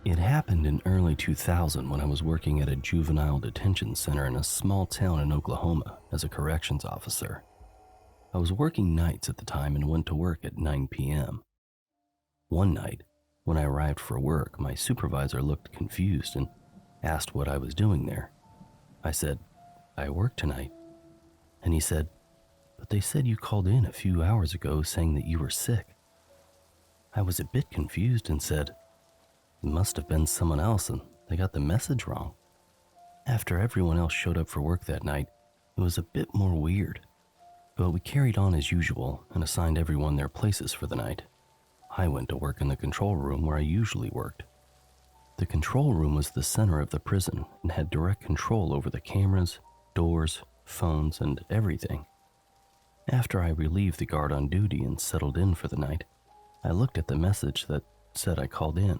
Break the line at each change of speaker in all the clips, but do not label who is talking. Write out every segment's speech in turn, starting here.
It happened in early 2000 when I was working at a juvenile detention center in a small town in Oklahoma as a corrections officer. I was working nights at the time and went to work at 9 p.m. One night, when I arrived for work, my supervisor looked confused and asked what I was doing there. I said, "I work tonight." And he said, "But they said you called in a few hours ago saying that you were sick." I was a bit confused and said, "It must have been someone else and they got the message wrong." After everyone else showed up for work that night, it was a bit more weird. But we carried on as usual and assigned everyone their places for the night. I went to work in the control room where I usually worked. The control room was the center of the prison and had direct control over the cameras, doors, phones, and everything. After I relieved the guard on duty and settled in for the night, I looked at the message that said I called in.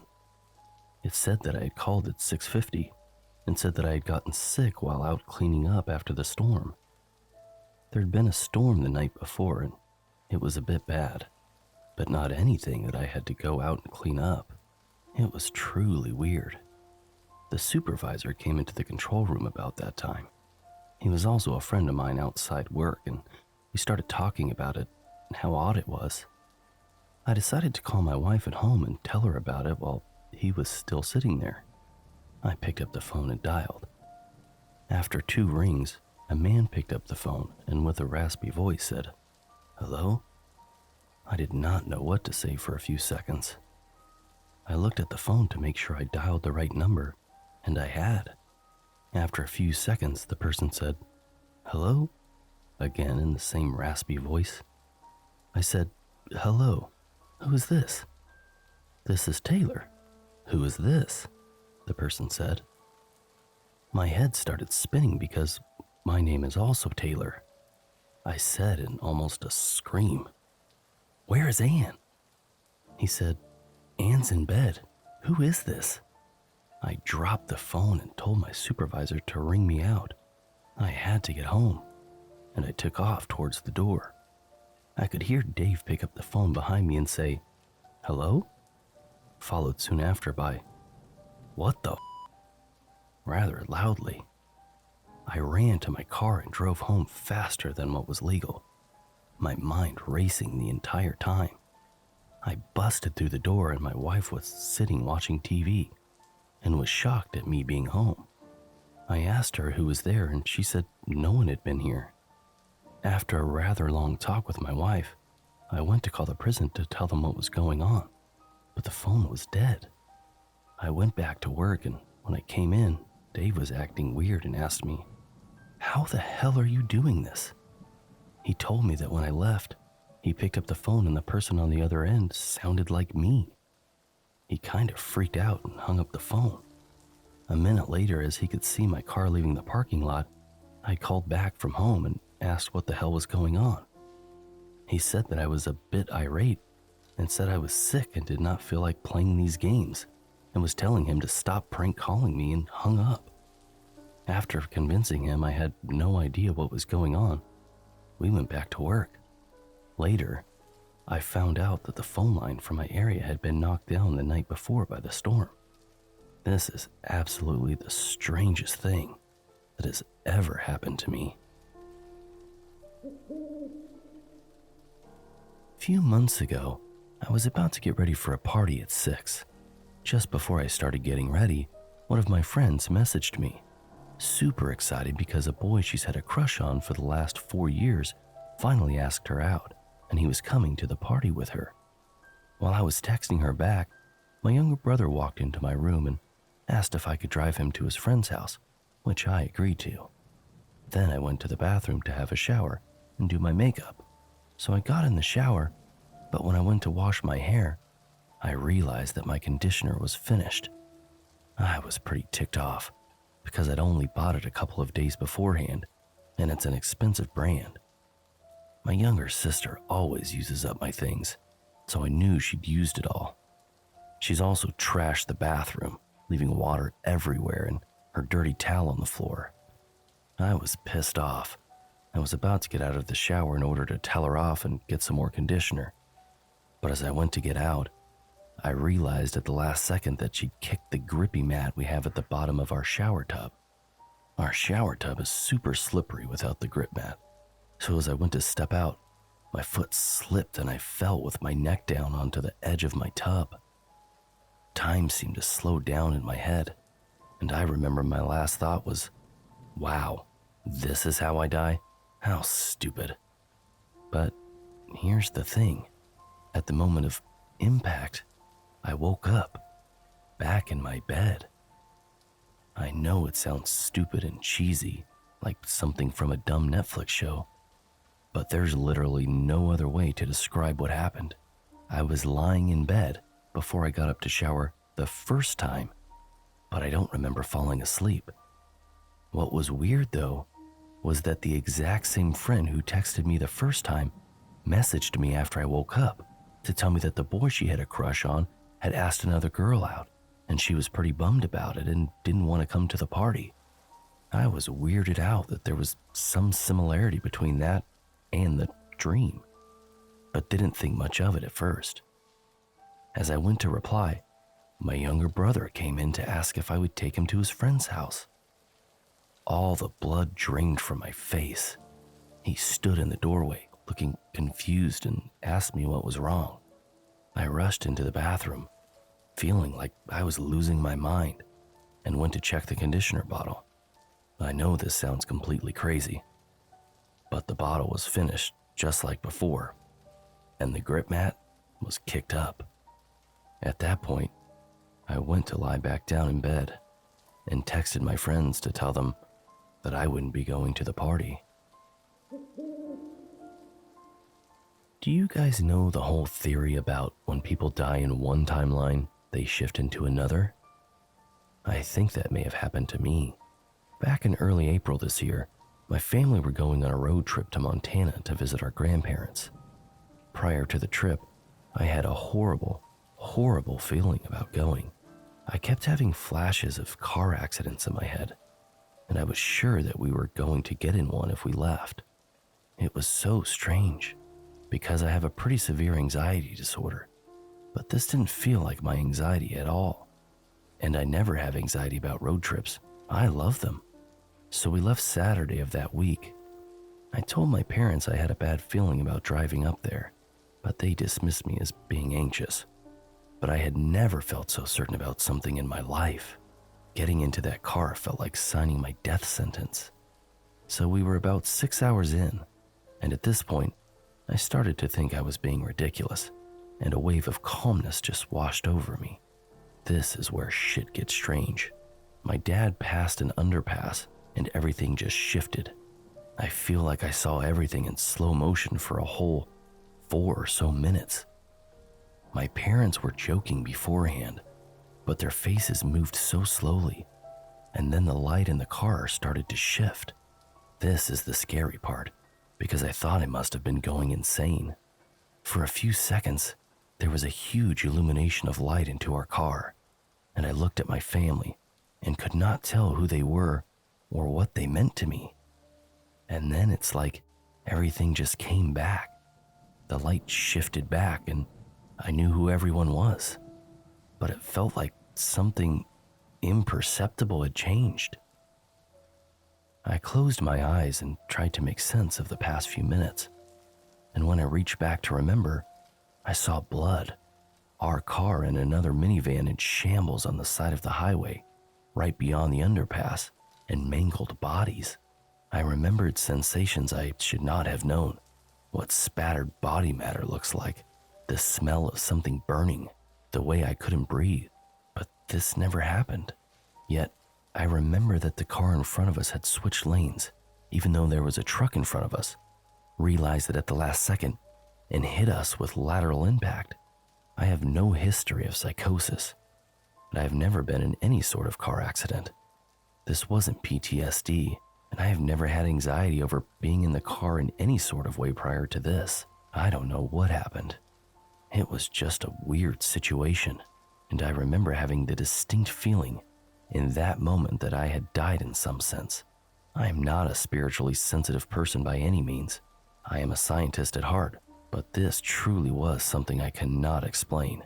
It said that I had called at 6:50 and said that I had gotten sick while out cleaning up after the storm. There had been a storm the night before and it was a bit bad, but not anything that I had to go out and clean up. It was truly weird. The supervisor came into the control room about that time. He was also a friend of mine outside work, and we started talking about it and how odd it was. I decided to call my wife at home and tell her about it while he was still sitting there. I picked up the phone and dialed. After 2 rings, a man picked up the phone and with a raspy voice said, "Hello?" I did not know what to say for a few seconds. I looked at the phone to make sure I dialed the right number, and I had. After a few seconds, the person said, "Hello?" again in the same raspy voice. I said, "Hello, who is this?" "This is Taylor." "Who is this?" the person said. My head started spinning because my name is also Taylor. I said in almost a scream, "Where is Anne?" He said, "Anne's in bed. Who is this?" I dropped the phone and told my supervisor to ring me out. I had to get home, and I took off towards the door. I could hear Dave pick up the phone behind me and say, "Hello?" followed soon after by, "What the f-?" rather loudly. I ran to my car and drove home faster than what was legal, my mind racing the entire time. I busted through the door and my wife was sitting watching TV and was shocked at me being home. I asked her who was there and she said no one had been here. After a rather long talk with my wife, I went to call the prison to tell them what was going on, but the phone was dead. I went back to work and when I came in, Dave was acting weird and asked me, "How the hell are you doing this?" He told me that when I left, he picked up the phone and the person on the other end sounded like me. He kind of freaked out and hung up the phone. A minute later, as he could see my car leaving the parking lot, I called back from home and asked what the hell was going on. He said that I was a bit irate and said I was sick and did not feel like playing these games and was telling him to stop prank calling me and hung up. After convincing him I had no idea what was going on, we went back to work. Later, I found out that the phone line from my area had been knocked down the night before by the storm. This is absolutely the strangest thing that has ever happened to me. A few months ago, I was about to get ready for a party at 6. Just before I started getting ready, one of my friends messaged me, super excited because a boy she's had a crush on for the last 4 years finally asked her out, and he was coming to the party with her. While I was texting her back, my younger brother walked into my room and asked if I could drive him to his friend's house, which I agreed to. Then I went to the bathroom to have a shower and do my makeup. So I got in the shower, but when I went to wash my hair, I realized that my conditioner was finished. I was pretty ticked off because I'd only bought it a couple of days beforehand, and it's an expensive brand. My younger sister always uses up my things, so I knew she'd used it all. She's also trashed the bathroom, leaving water everywhere and her dirty towel on the floor. I was pissed off. I was about to get out of the shower in order to tell her off and get some more conditioner. But as I went to get out, I realized at the last second that she'd kicked the grippy mat we have at the bottom of our shower tub. Our shower tub is super slippery without the grip mat, so as I went to step out, my foot slipped and I fell with my neck down onto the edge of my tub. Time seemed to slow down in my head, and I remember my last thought was, wow, this is how I die? How stupid. But here's the thing. At the moment of impact, I woke up, back in my bed. I know it sounds stupid and cheesy, like something from a dumb Netflix show, but there's literally no other way to describe what happened. I was lying in bed before I got up to shower the first time, but I don't remember falling asleep. What was weird though, was that the exact same friend who texted me the first time messaged me after I woke up to tell me that the boy she had a crush on had asked another girl out, and she was pretty bummed about it and didn't want to come to the party. I was weirded out that there was some similarity between that and the dream, but didn't think much of it at first. As I went to reply, my younger brother came in to ask if I would take him to his friend's house. All the blood drained from my face. He stood in the doorway, looking confused, and asked me what was wrong. I rushed into the bathroom, feeling like I was losing my mind, and went to check the conditioner bottle. I know this sounds completely crazy, but the bottle was finished just like before, and the grip mat was kicked up. At that point, I went to lie back down in bed and texted my friends to tell them that I wouldn't be going to the party. Do you guys know the whole theory about when people die in one timeline, they shift into another? I think that may have happened to me. Back in early April this year, my family were going on a road trip to Montana to visit our grandparents. Prior to the trip, I had a horrible feeling about going. I kept having flashes of car accidents in my head, and I was sure that we were going to get in one if we left. It was so strange, because I have a pretty severe anxiety disorder, but this didn't feel like my anxiety at all. And I never have anxiety about road trips. I love them. So we left Saturday of that week. I told my parents I had a bad feeling about driving up there, but they dismissed me as being anxious. But I had never felt so certain about something in my life. Getting into that car felt like signing my death sentence. So we were about 6 hours in, and at this point, I started to think I was being ridiculous, and a wave of calmness just washed over me. This is where shit gets strange. My dad passed an underpass, and everything just shifted. I feel like I saw everything in slow motion for a whole 4 or so minutes. My parents were joking beforehand, but their faces moved so slowly, and then the light in the car started to shift. This is the scary part, because I thought I must have been going insane. For a few seconds, there was a huge illumination of light into our car, and I looked at my family and could not tell who they were or what they meant to me. And then it's like everything just came back. The light shifted back and I knew who everyone was, but it felt like something imperceptible had changed. I closed my eyes and tried to make sense of the past few minutes, and when I reached back to remember, I saw blood, our car and another minivan in shambles on the side of the highway, right beyond the underpass, and mangled bodies. I remembered sensations I should not have known, what spattered body matter looks like, the smell of something burning, the way I couldn't breathe, but this never happened. Yet, I remember that the car in front of us had switched lanes, even though there was a truck in front of us, realized it at the last second, and hit us with lateral impact. I have no history of psychosis, but I have never been in any sort of car accident. This wasn't PTSD, and I have never had anxiety over being in the car in any sort of way prior to this. I don't know what happened. It was just a weird situation, and I remember having the distinct feeling in that moment that I had died in some sense. I am not a spiritually sensitive person by any means. I am a scientist at heart, but this truly was something I cannot explain.